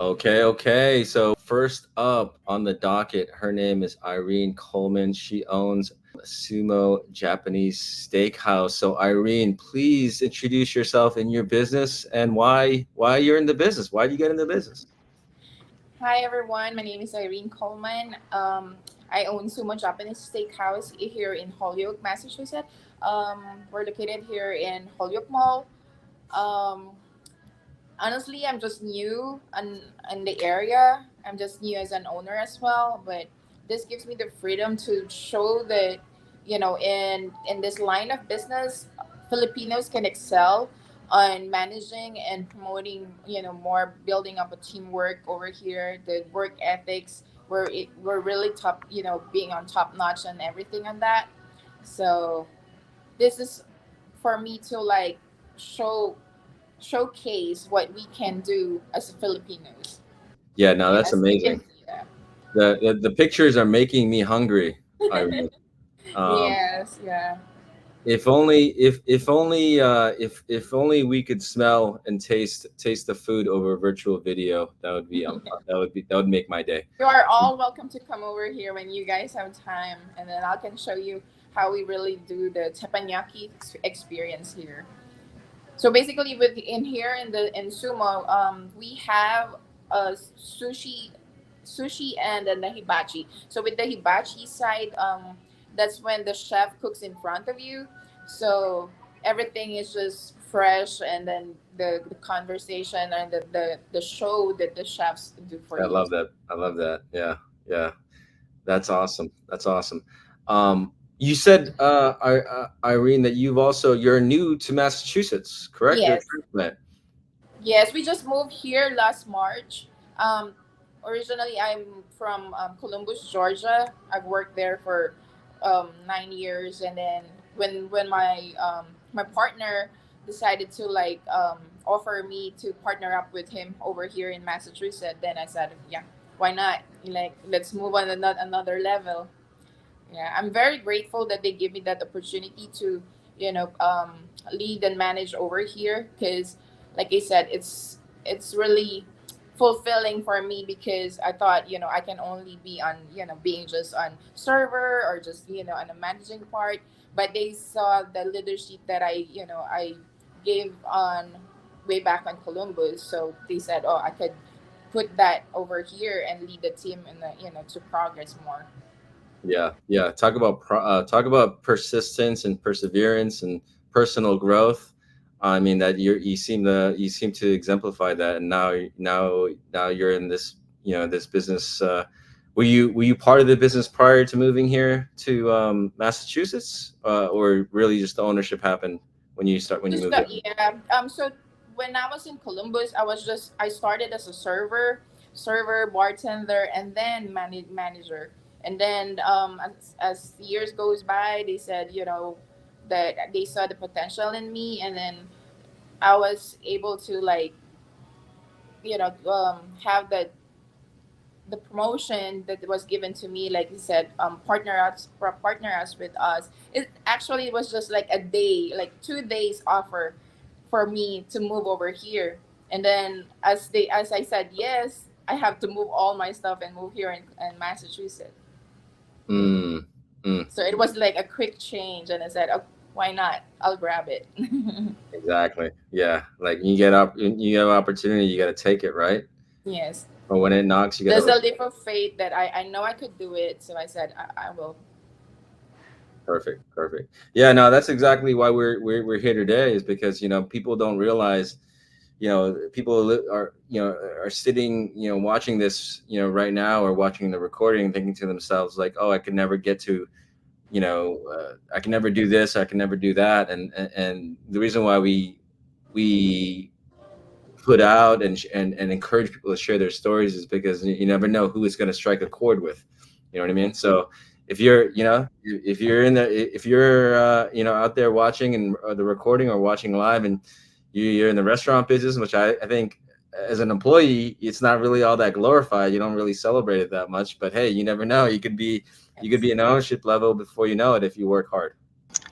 Okay. So first up on the docket, her name is Irene Coleman. She owns SUMO Japanese Steakhouse. So Irene, please introduce yourself and your business and why you're in the business. Why do you get in the business? Hi everyone, my name is Irene Coleman. I own SUMO Japanese Steakhouse here in Holyoke, Massachusetts. We're located here in Holyoke Mall. Um, Honestly, I'm just new in the area. I'm just new as an owner as well, but this gives me the freedom to show that in this line of business, Filipinos can excel on managing and promoting more building up a teamwork over here, the work ethics. We're really top, being on top notch and everything on that. So this is for me to like show showcase what we can do as Filipinos. Yeah, no, Yeah, that's as you can amazing. see that. The pictures are making me hungry, Irene. Um, Yes, yeah. if only we could smell and taste the food over virtual video, that would make my day. You are all welcome to come over here when you guys have time, and then I can show you how we really do the teppanyaki experience here. So basically, with in here in sumo, we have a sushi and then the hibachi. So with the hibachi side, that's when the chef cooks in front of you. So everything is just fresh, and then the conversation and the show that the chefs do for I you. love that. I love that. Yeah. That's awesome. That's awesome. You said, Irene, that you're new to Massachusetts, correct? You're a Yes. transplant. Yes, we just moved here last March. Um, Originally, I'm from Columbus, Georgia. I've worked there for 9 years, and then when my partner decided to offer me to partner up with him over here in Massachusetts, then I said, yeah, why not? Like, let's move on another level. Yeah, I'm very grateful that they give me that opportunity to, lead and manage over here. Because, like I said, it's really fulfilling for me because I thought, I can only be on, being just on server or just, on the managing part. But they saw the leadership that I gave on way back on Columbus. So they said, oh, I could put that over here and lead the team in the, to progress more. Yeah. Talk about persistence and perseverance and personal growth. I mean that you seem to exemplify that, and now you're in this this business. Were you part of the business prior to moving here to Massachusetts, or really just the ownership happened when you Just moved there? yeah. So when I was in Columbus, I started as a server, bartender, and then manager. And then as years goes by, they said that they saw the potential in me, and then I was able to have the promotion that was given to me, like you said, partner us with us. It actually was just like a day, like 2 days offer for me to move over here. And then as I said yes, I have to move all my stuff and move here in Massachusetts. Mm, mm, So it was like a quick change, and I said, oh, why not? I'll grab it. exactly. Yeah. Like you get an opportunity, you got to take it, right? Yes. Or when it knocks, you got There's to. a leap of faith that I know I could do it. So I said, I will. Perfect. Yeah, no, that's exactly why we're here today, is because people don't realize, are are sitting watching this right now, or watching the recording, thinking to themselves like, oh, I could never get to, I can never do this, I can never do that, and the reason why we put out and encourage people to share their stories is because you never know who is going to strike a chord with. You know what I mean? So if you're, if you're in the, if you're, out there watching and the recording or watching live, and you're in the restaurant business, which I think as an employee, it's not really all that glorified. You don't really celebrate it that much, but hey, you never know. You could be Yes. an ownership level before you know it if you work hard.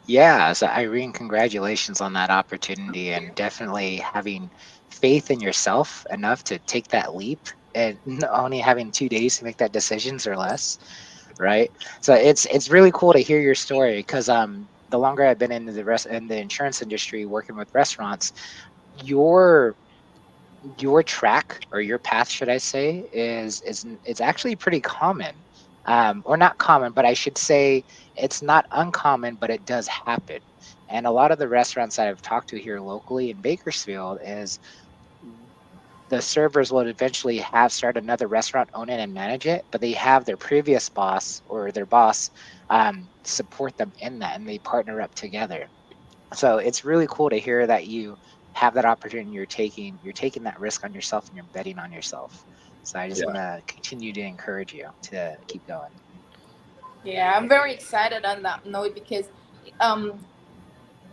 Yeah, so Irene, congratulations on that opportunity and definitely having faith in yourself enough to take that leap and only having 2 days to make that decisions or less, right? So it's really cool to hear your story because the longer I've been in the insurance industry working with restaurants, your your track or your path, should I say, is actually pretty common, or not common, but I should say it's not uncommon, but it does happen. And a lot of the restaurants that I've talked to here locally in Bakersfield is the servers will eventually have start another restaurant, own it and manage it, but they have their previous boss or their boss support them in that, and they partner up together. So it's really cool to hear that you have that opportunity. You're taking that risk on yourself and you're betting on yourself. So I just want Yeah, to continue to encourage you to keep going. Yeah, I'm very excited on that note because um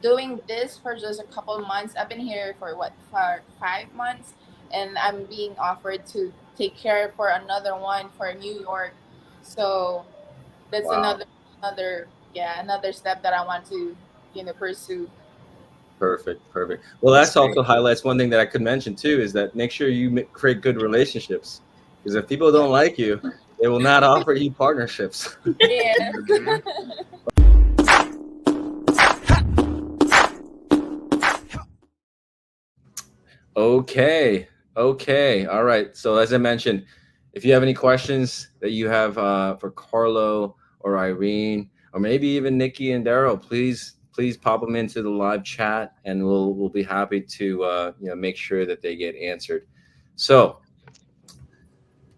doing this for just a couple of months. I've been here for what, for 5 months, and I'm being offered to take care for another one for New York. So that's wow. another yeah, another step that I want to pursue. Perfect, perfect. Well, That's that's great. also highlights one thing that I could mention too is that make sure you create good relationships because if people Yeah. don't like you, they will not offer you partnerships. Yeah. Hmm. Okay, okay, all right. So as I mentioned, if you have any questions that you have for Carlo or Irene or maybe even Nikki and Daryl, please pop them into the live chat, and we'll be happy to make sure that they get answered. So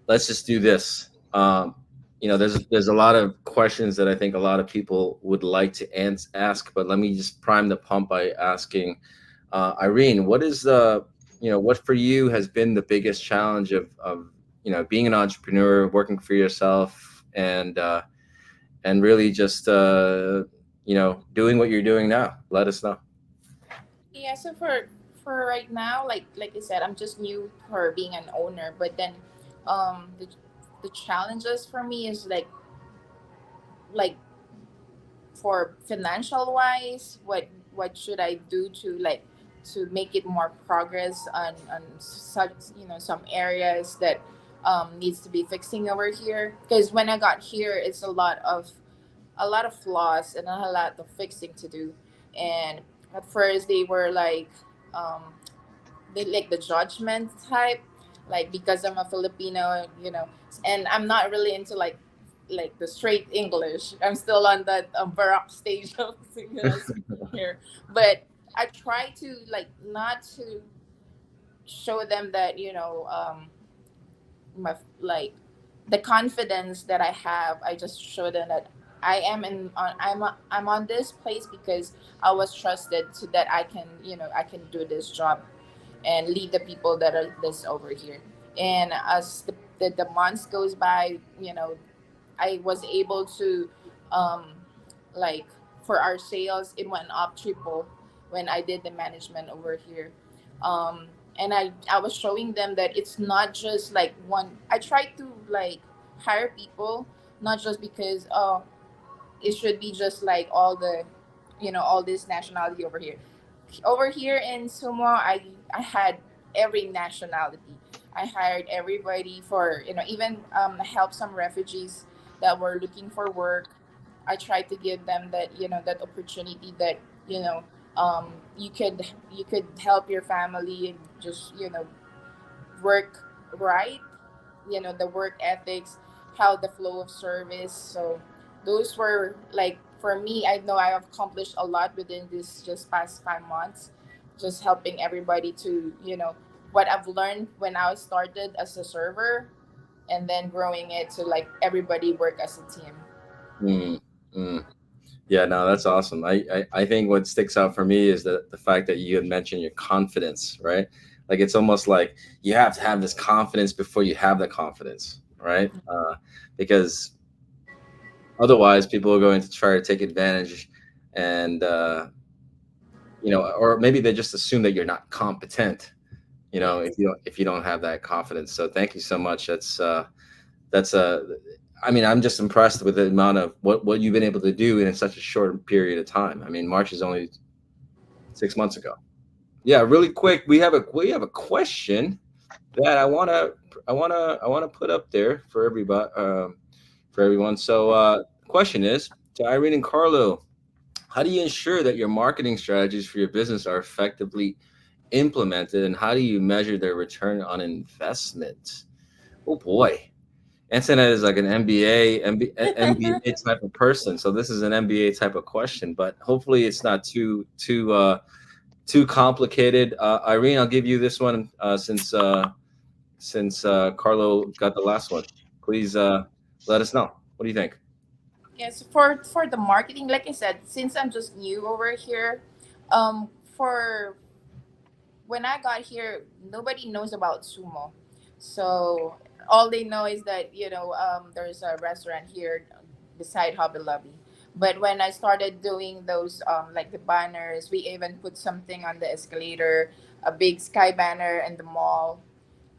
let's just do this. There's a lot of questions that I think a lot of people would like to ask, but let me just prime the pump by asking Irene, what for you has been the biggest challenge of being an entrepreneur, working for yourself, and really just doing what you're doing now. Let us know. Yeah, so for right now, like I said, I'm just new for being an owner, but then the challenges for me is like for financial wise, what should I do to to make it more progress on such some areas that needs to be fixing over here, because when I got here it's a lot of flaws and a lot of fixing to do. And at first they were um they like the judgment type, like because I'm a Filipino, and I'm not really into like the straight English. I'm still on that baroque stage of speaking here, but I try to like not to show them that my like the confidence that I have. I just show them that I am I'm on this place because I was trusted so that I can I can do this job and lead the people that are this over here. And as the months goes by, I was able to um like for our sales it went up triple when I did the management over here. um and I was showing them that it's not just like one. I tried to like hire people not just because it should be just like all the all this nationality over here. Over here in Sumo, I had every nationality. I hired everybody for even help some refugees that were looking for work. I tried to give them that that opportunity that you know you could help your family and just work right, the work ethics, how the flow of service. So those were like for me, I know I have accomplished a lot within this just past 5 months, just helping everybody to what I've learned when I started as a server, and then growing it to like everybody work as a team. Mm, mm. Yeah, no, that's awesome. I think what sticks out for me is the fact that you had mentioned your confidence, right? Like it's almost like you have to have this confidence before you have the confidence, right? Because otherwise, people are going to try to take advantage, and or maybe they just assume that you're not competent, Yes. if you don't have that confidence. So thank you so much. That's I mean, I'm just impressed with the amount of what you've been able to do in such a short period of time. I mean, March is only 6 months ago. Yeah, really quick. We have a question that I wanna put up there for everybody, for everyone. So, question is to Irene and Carlo: how do you ensure that your marketing strategies for your business are effectively implemented, and how do you measure their return on investment? Oh boy. Antoinette is like an MBA type of person, so this is an MBA type of question, but hopefully it's not too complicated. Irene, I'll give you this one, since Carlo got the last one. Please, let us know. What do you think? Yes, for the marketing, like I said, since I'm just new over here, for when I got here, nobody knows about sumo. So all they know is that there's a restaurant here beside Hobby Lobby. But when I started doing those like the banners, we even put something on the escalator, a big sky banner in the mall.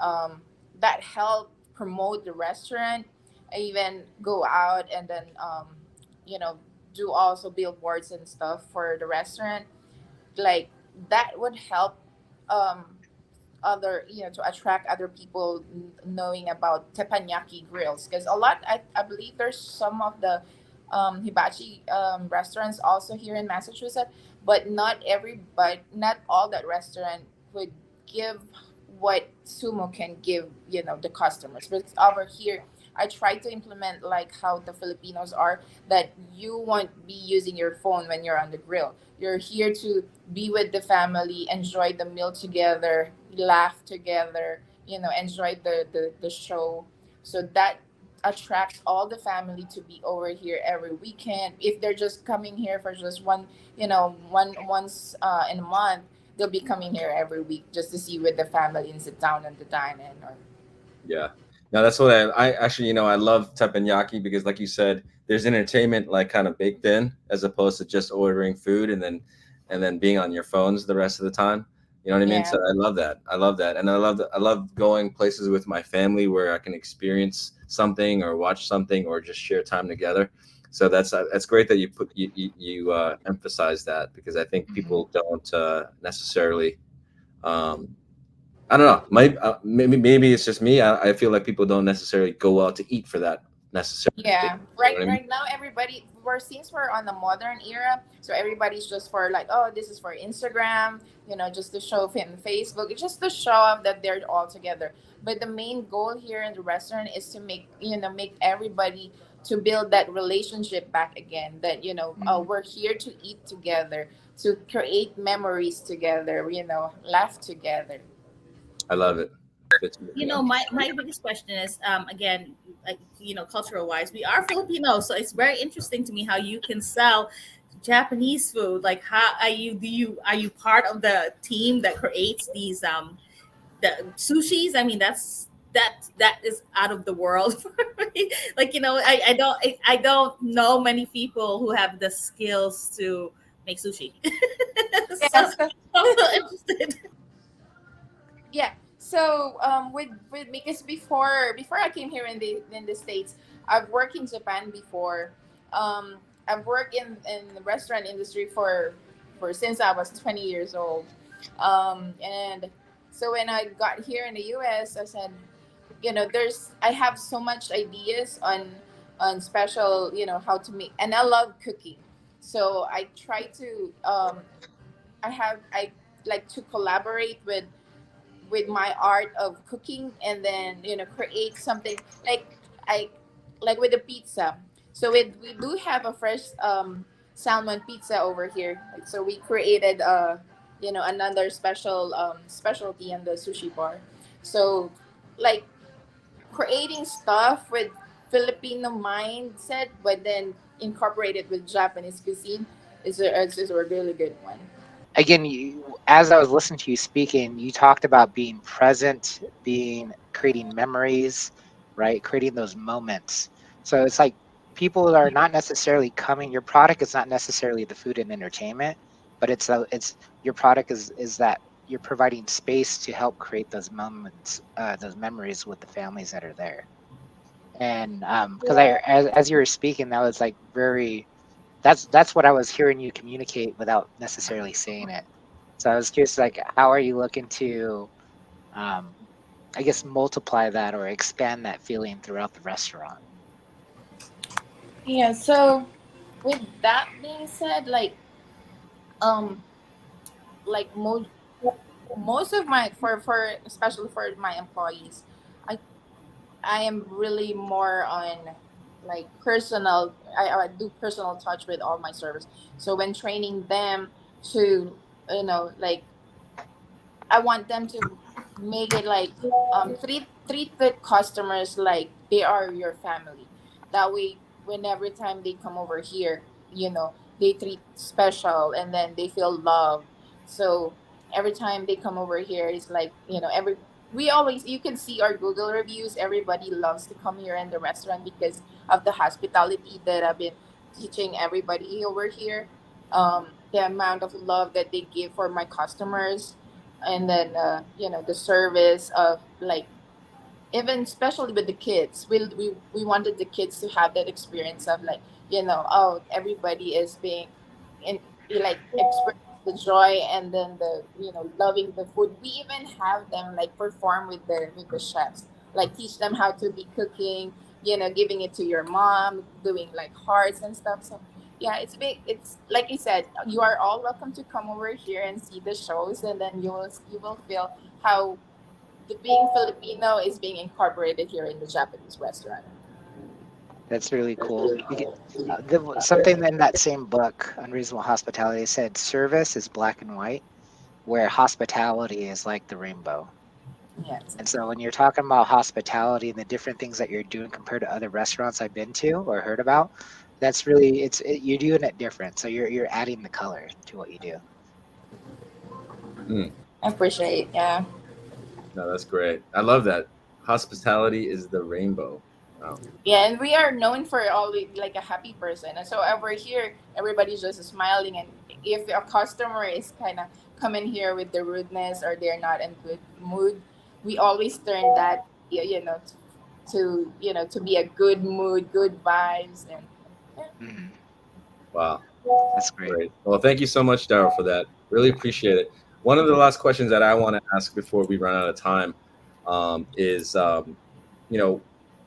Um, that helped promote the restaurant. I even go out and then you know do also billboards and stuff for the restaurant, like that would help um other to attract other people knowing about teppanyaki grills, because a lot I believe there's some of the hibachi restaurants also here in Massachusetts, but not all that restaurant would give what sumo can give the customers. But over here I try to implement like how the Filipinos are, that you won't be using your phone when you're on the grill. You're here to be with the family, enjoy the meal together, laugh together, enjoy the show. So that attracts all the family to be over here every weekend. If they're just coming here for just once in a month, they'll be coming here every week just to see with the family and sit down and the dine in. Or Yeah. No, that's what I actually, I love teppanyaki because, like you said, there's entertainment like kind of baked in, as opposed to just ordering food and then being on your phones the rest of the time. You know what I mean? yeah. So I love that. I love that, and I love going places with my family where I can experience something or watch something or just share time together. So that's great that you emphasize that, because I think Mhm. people don't necessarily. Um, I don't know. Maybe it's just me. I feel like people don't necessarily go out to eat for that necessarily. You Yeah, know what right. I mean? Right now, everybody since we're on the modern era, so everybody's just for like, oh, this is for Instagram, just to show him Facebook. It's just to show off that they're all together. But the main goal here in the restaurant is to make everybody to build that relationship back again. That Mhm. we're here to eat together, to create memories together, laugh together. I love it. Fits me, You know, my biggest question is, again, like, cultural wise, we are Filipinos, so it's very interesting to me how you can sell Japanese food. Like, how are you? Are you part of the team that creates these the sushis? I mean, that is out of the world for me. Like, I don't know many people who have the skills to make sushi. So Yes. I'm so interested. Yeah. So with because before I came here in the states, I've worked in Japan before. I've worked in the restaurant industry for since I was 20 years old. And so when I got here in the US, I said, I have so much ideas on special, how to make, and I love cooking. So I try to I like to collaborate with my art of cooking, and then create something like I like with the pizza. So we do have a fresh salmon pizza over here. So we created another specialty in the sushi bar. So like creating stuff with Filipino mindset, but then incorporated with Japanese cuisine is a really good one. Again, as I was listening to you speaking, you talked about being present, being creating memories, right? Creating those moments. So it's like people are not necessarily coming. Your product is not necessarily the food and entertainment, but it's your product is that you're providing space to help create those moments, those memories with the families that are there. And because as you were speaking, that was like that's what I was hearing you communicate without necessarily saying it. So I was curious, like, how are you looking to, I guess, multiply that or expand that feeling throughout the restaurant? Yeah. So with that being said, um, like most of my for especially for my employees, I I am really more on like personal. I do personal touch with all my servers. So when training them to, like, I want them to make it like treat the customers like they are your family. That way, when every time they come over here, they treat special and then they feel loved. So every time they come over here, it's like, every we always, you can see our Google reviews. Everybody loves to come here in the restaurant because of the hospitality that I've been teaching everybody over here. The amount of love that they give for my customers, and then the service of, like, even especially with the kids, we wanted the kids to have that experience of, like, oh, everybody is being in, like, experience the joy, and then the, loving the food. We even have them like perform with the chefs, like teach them how to be cooking, giving it to your mom, doing like hearts and stuff. So yeah, it's big. It's like I said, you are all welcome to come over here and see the shows, and then you will feel how the being Filipino is being incorporated here in the Japanese restaurant. That's really cool. Something in that same book, Unreasonable Hospitality, said service is black and white, where hospitality is like the rainbow. Yes. And so when you're talking about hospitality and the different things that you're doing compared to other restaurants I've been to or heard about, that's really you're doing it different. So you're adding the color to what you do. I appreciate. Yeah. No, that's great. I love that. Hospitality is the rainbow. Wow. Yeah, and we are known for always like a happy person. And so over here, everybody's just smiling. And if a customer is kind of coming here with the rudeness or they're not in good mood, we always turn that, to be a good mood, good vibes, and yeah. Mhm. Wow. That's great. Great. Well, thank you so much, Daryl, for that. Really appreciate it. One of the last questions that I want to ask before we run out of time is,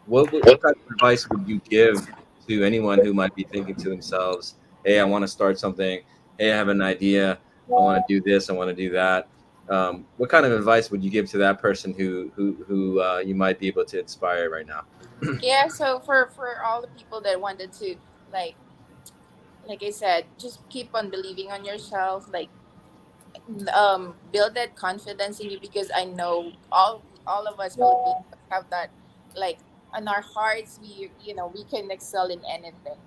what type of advice would you give to anyone who might be thinking to themselves, "Hey, I want to start something. Hey, I have an idea. I want to do this. I want to do that." What kind of advice would you give to that person who you might be able to inspire right now? Yeah, so for all the people that wanted to, like like I said, just keep on believing on yourself, like, build that confidence in you, because I know all of us Filipinos have that, like, in our hearts. We can excel in anything.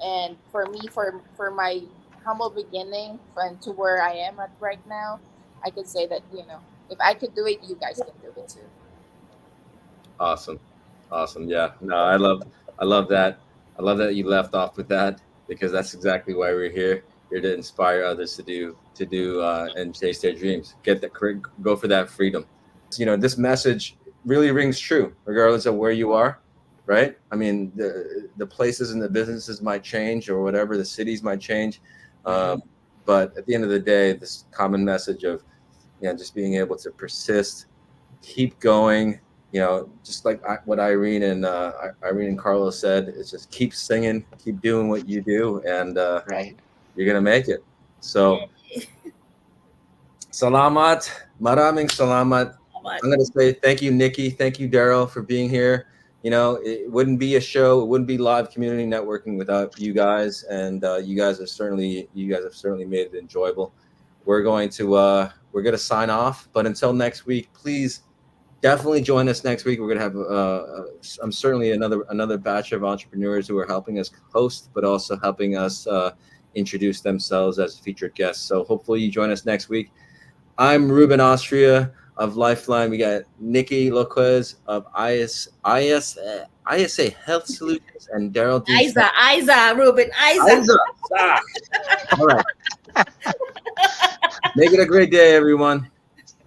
And for me, for my humble beginning and to where I am at right now, I could say that, if I could do it, you guys can do it too. Awesome. Awesome. Yeah. No, I love that. I love that you left off with that, because that's exactly why we're here to inspire others to do and chase their dreams. Go for that freedom. This message really rings true regardless of where you are, right? I mean, the places and the businesses might change, or whatever, the cities might change. But at the end of the day, this common message of, just being able to persist, keep going, just like what Irene and Carlos said, it's just keep singing, keep doing what you do, and Right. you're gonna make it. So, salamat, maraming salamat. I'm gonna say thank you, Nikki. Thank you, Daryl, for being here. It wouldn't be a show, it wouldn't be live community networking without you guys, and you guys have certainly made it enjoyable. We're going to sign off, but until next week, please definitely join us next week. We're going to have I'm certainly another batch of entrepreneurs who are helping us host, but also helping us introduce themselves as featured guests. So hopefully you join us next week. I'm Ruben Austria of Lifeline. We got Nikki Lopez of ISA Health Solutions, and Daryl D. Ruben, Isa. All right. Make it a great day, everyone.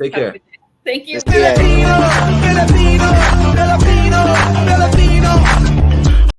Take care. Thank you. Just do it. Filipino, Filipino, Filipino, Filipino.